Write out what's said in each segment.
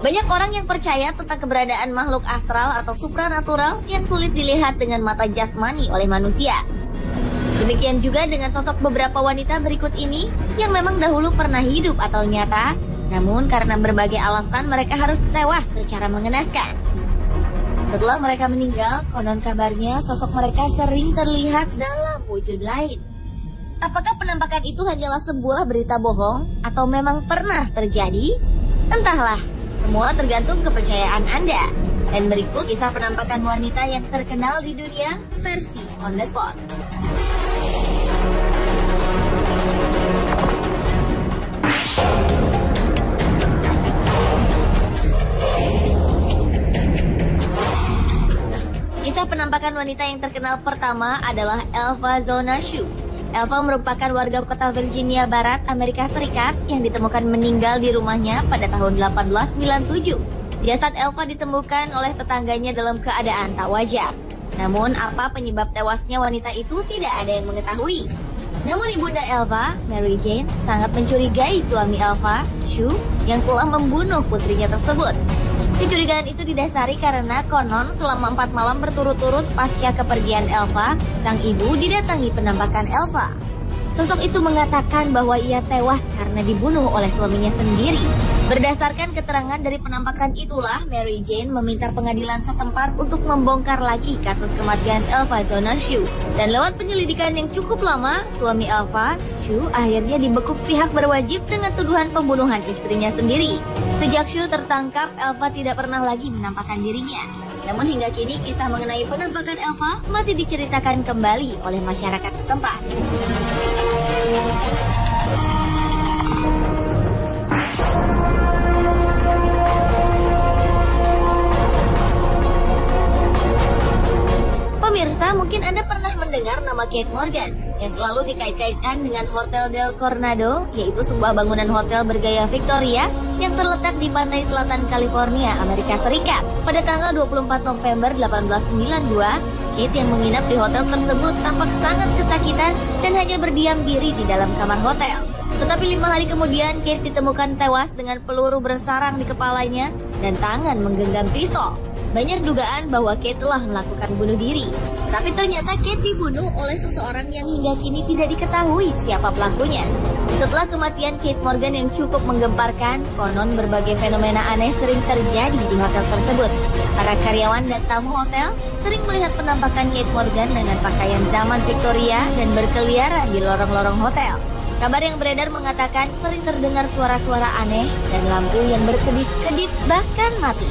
Banyak orang yang percaya tentang keberadaan makhluk astral atau supranatural yang sulit dilihat dengan mata jasmani oleh manusia. Demikian juga dengan sosok beberapa wanita berikut ini yang memang dahulu pernah hidup atau nyata, namun karena berbagai alasan mereka harus tewas secara mengenaskan. Setelah mereka meninggal, konon kabarnya sosok mereka sering terlihat dalam wujud lain. Apakah penampakan itu hanyalah sebuah berita bohong atau memang pernah terjadi? Entahlah, semua tergantung kepercayaan Anda. Dan berikut kisah penampakan wanita yang terkenal di dunia versi on the spot. Kisah penampakan wanita yang terkenal pertama adalah Elva Zonashu. Elva merupakan warga kota Virginia Barat, Amerika Serikat yang ditemukan meninggal di rumahnya pada tahun 1897. Jasad Elva ditemukan oleh tetangganya dalam keadaan tak wajar. Namun apa penyebab tewasnya wanita itu tidak ada yang mengetahui. Namun ibunda Elva, Mary Jane, sangat mencurigai suami Elva, Shu, yang telah membunuh putrinya tersebut. Kecurigaan itu didasari karena konon selama 4 malam berturut-turut pasca kepergian Elva, sang ibu didatangi penampakan Elva. Sosok itu mengatakan bahwa ia tewas karena dibunuh oleh suaminya sendiri. Berdasarkan keterangan dari penampakan itulah, Mary Jane meminta pengadilan setempat untuk membongkar lagi kasus kematian Elva Zonashu. Dan lewat penyelidikan yang cukup lama, suami Elva, Shu, akhirnya dibekuk pihak berwajib dengan tuduhan pembunuhan istrinya sendiri. Sejak Shu tertangkap, Elva tidak pernah lagi menampakkan dirinya. Namun hingga kini kisah mengenai penampakan Elva masih diceritakan kembali oleh masyarakat setempat. Pemirsa, mungkin Anda pernah mendengar nama Kate Morgan yang selalu dikait-kaitkan dengan Hotel Del Coronado, yaitu sebuah bangunan hotel bergaya Victoria yang terletak di pantai selatan California, Amerika Serikat. Pada tanggal 24 November 1892, Kate yang menginap di hotel tersebut tampak sangat kesakitan dan hanya berdiam diri di dalam kamar hotel. Tetapi 5 hari kemudian, Kate ditemukan tewas dengan peluru bersarang di kepalanya dan tangan menggenggam pistol. Banyak dugaan bahwa Kate telah melakukan bunuh diri. Tapi ternyata Kate dibunuh oleh seseorang yang hingga kini tidak diketahui siapa pelakunya. Setelah kematian Kate Morgan yang cukup menggemparkan, konon berbagai fenomena aneh sering terjadi di hotel tersebut. Para karyawan dan tamu hotel sering melihat penampakan Kate Morgan dengan pakaian zaman Victoria dan berkeliaran di lorong-lorong hotel. Kabar yang beredar mengatakan sering terdengar suara-suara aneh dan lampu yang berkedip-kedip bahkan mati.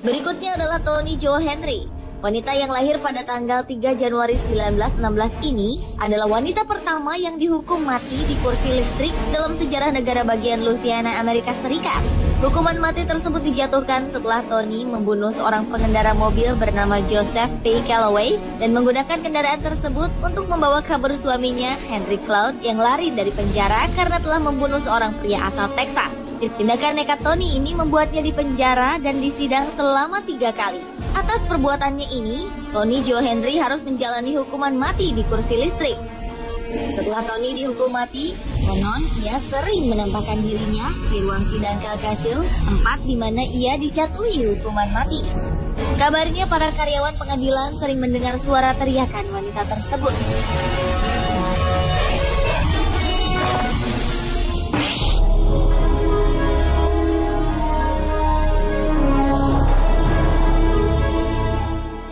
Berikutnya adalah Toni Jo Henry. Wanita yang lahir pada tanggal 3 Januari 1916 ini adalah wanita pertama yang dihukum mati di kursi listrik dalam sejarah negara bagian Louisiana, Amerika Serikat. Hukuman mati tersebut dijatuhkan setelah Toni membunuh seorang pengendara mobil bernama Joseph P. Calloway dan menggunakan kendaraan tersebut untuk membawa kabur suaminya, Henry Cloud, yang lari dari penjara karena telah membunuh seorang pria asal Texas. Tindakan nekat Toni ini membuatnya dipenjara dan disidang selama 3 kali. Atas perbuatannya ini, Toni Jo Henry harus menjalani hukuman mati di kursi listrik. Setelah Toni dihukum mati, konon ia sering menampakkan dirinya di ruang sidang Castle, tempat di mana ia dijatuhi hukuman mati. Kabarnya para karyawan pengadilan sering mendengar suara teriakan wanita tersebut.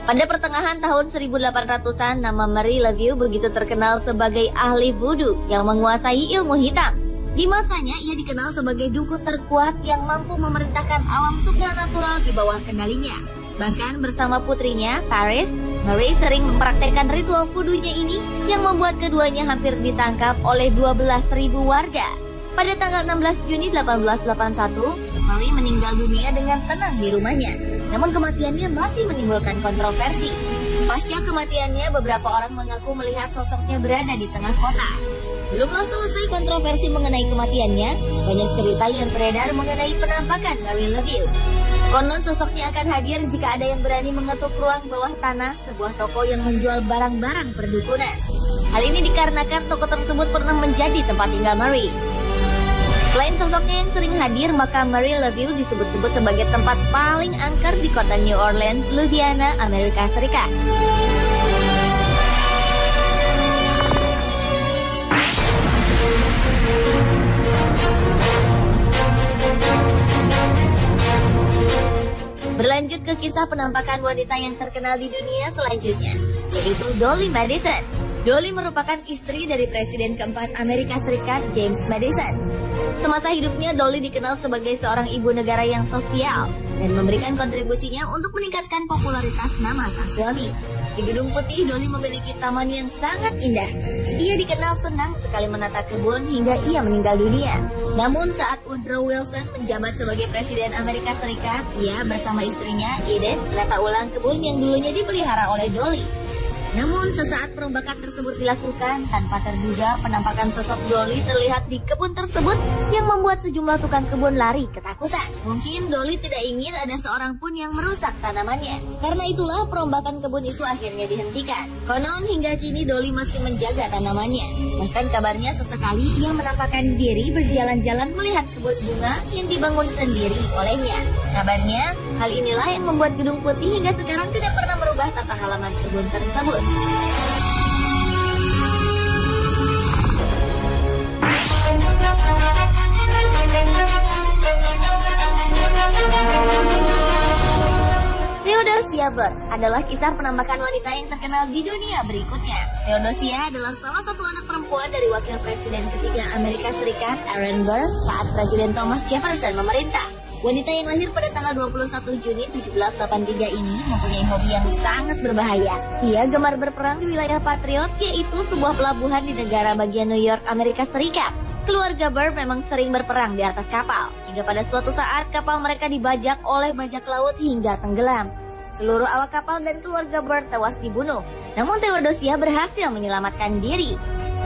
Pada pertengahan tahun 1800-an, nama Marie Laveau begitu terkenal sebagai ahli voodoo yang menguasai ilmu hitam. Di masanya, ia dikenal sebagai dukun terkuat yang mampu memerintahkan alam supranatural di bawah kendalinya. Bahkan bersama putrinya, Paris, Marie sering mempraktekkan ritual voodoo-nya ini yang membuat keduanya hampir ditangkap oleh 12.000 warga. Pada tanggal 16 Juni 1881, Marie meninggal dunia dengan tenang di rumahnya. Namun kematiannya masih menimbulkan kontroversi. Pasca kematiannya, beberapa orang mengaku melihat sosoknya berada di tengah kota. Belumlah selesai kontroversi mengenai kematiannya, banyak cerita yang beredar mengenai penampakan Marie Laveau. Konon sosoknya akan hadir jika ada yang berani mengetuk ruang bawah tanah sebuah toko yang menjual barang-barang perdukunan. Hal ini dikarenakan toko tersebut pernah menjadi tempat tinggal Marie. Selain sosoknya yang sering hadir, maka Marie Laveau disebut-sebut sebagai tempat paling angker di kota New Orleans, Louisiana, Amerika Serikat. Berlanjut ke kisah penampakan wanita yang terkenal di dunia selanjutnya, yaitu Dolly Madison. Dolly merupakan istri dari Presiden keempat Amerika Serikat, James Madison. Semasa hidupnya, Dolly dikenal sebagai seorang ibu negara yang sosial dan memberikan kontribusinya untuk meningkatkan popularitas nama sang suami. Di Gedung Putih, Dolly memiliki taman yang sangat indah. Ia dikenal senang sekali menata kebun hingga ia meninggal dunia. Namun saat Woodrow Wilson menjabat sebagai Presiden Amerika Serikat, ia bersama istrinya, Edith, menata ulang kebun yang dulunya dipelihara oleh Dolly. Namun sesaat perombakan tersebut dilakukan, tanpa terduga penampakan sosok Dolly terlihat di kebun tersebut yang membuat sejumlah tukang kebun lari ketakutan. Mungkin Dolly tidak ingin ada seorang pun yang merusak tanamannya. Karena itulah perombakan kebun itu akhirnya dihentikan. Konon hingga kini Dolly masih menjaga tanamannya. Bahkan kabarnya sesekali ia menampakkan diri berjalan-jalan melihat kebun bunga yang dibangun sendiri olehnya. Kabarnya hal inilah yang membuat Gedung Putih hingga sekarang tidak pernah merubah tata halaman kebun tersebut. Theodosia Bird adalah kisah penampakan wanita yang terkenal di dunia berikutnya. Theodosia adalah salah satu anak perempuan dari wakil presiden ketiga Amerika Serikat, Aaron Burr, saat Presiden Thomas Jefferson memerintah. Wanita yang lahir pada tanggal 21 Juni 1783 ini mempunyai hobi yang sangat berbahaya. Ia gemar berperang di wilayah Patriot, yaitu sebuah pelabuhan di negara bagian New York, Amerika Serikat. Keluarga Burr memang sering berperang di atas kapal, hingga pada suatu saat kapal mereka dibajak oleh bajak laut hingga tenggelam. Seluruh awak kapal dan keluarga Burr tewas dibunuh. Namun Theodosia berhasil menyelamatkan diri.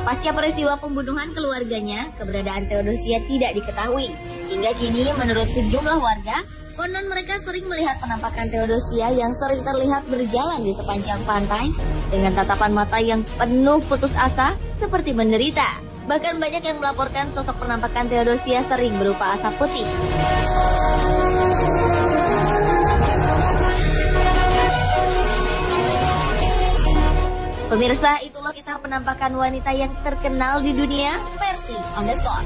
Pasca peristiwa pembunuhan keluarganya, keberadaan Theodosia tidak diketahui. Hingga kini, menurut sejumlah warga, konon mereka sering melihat penampakan Theodosia yang sering terlihat berjalan di sepanjang pantai dengan tatapan mata yang penuh putus asa seperti menderita. Bahkan banyak yang melaporkan sosok penampakan Theodosia sering berupa asap putih. Pemirsa, itulah kisah penampakan wanita yang terkenal di dunia versi On The Spot.